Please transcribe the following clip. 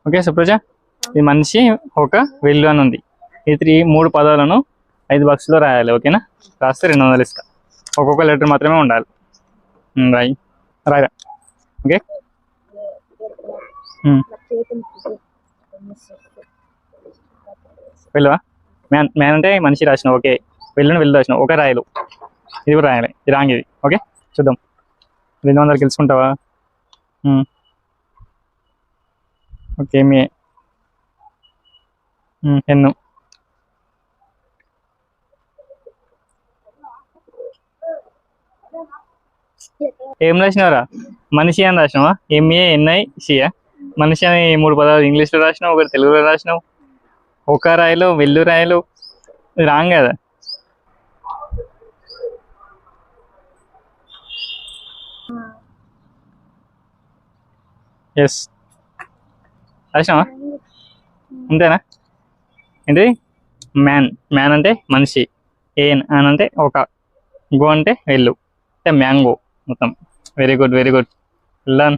Okay Supraja, ఈ మనిషి ఒక వెళ్ళు అని ఉంది. ఈ మూడు పదాలను 5 బాక్స్లో రాయాలి. ఓకేనా? రాస్తే 200 ఇస్తా. ఒక్కొక్క లెటర్ మాత్రమే ఉండాలి. రాయి రాయరా. ఓకే. వెళ్ళవా? మ్యాన్ మ్యాన్ అంటే మనిషి రాసినావు. ఓకే. వెళ్ళని వెళ్ళి రాసినావు. ఒక రాయలు. ఇది కూడా రాయాలి. ఇది రాంగ్. ఇది ఓకే. చూద్దాం 200 గెలుచుకుంటావా? ఓకే. మీ ఎన్ను ఏం రాసినావురా? మనిషి అని రాసినావా? MANICయా? మనిషి అని 3 పదాలు ఇంగ్లీష్లో రాసినావు, ఒకటి తెలుగులో రాసినావు. ఒక రాయలు వెళ్ళు రాయలు రాంగ్ కదా. ఎస్ రాసినావా? అంతేనా? ఏంటి? మ్యాన్ అంటే మనిషి, ఏన్ అని అంటే ఒక, గో అంటే వెళ్ళు, అంటే మ్యాంగో మొత్తం. Very good, very good. వెళ్ళాను.